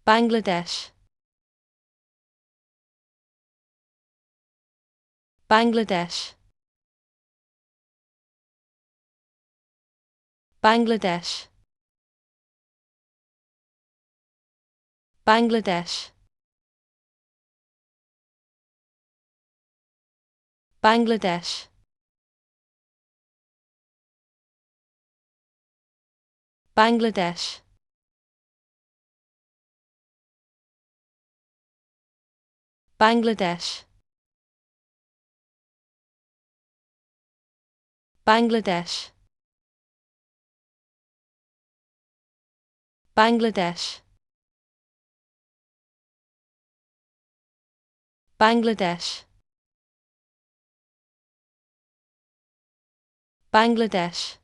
Bangladesh, Bangladesh, Bangladesh, Bangladesh, Bangladesh, Bangladesh, Bangladesh, Bangladesh, Bangladesh, Bangladesh, Bangladesh,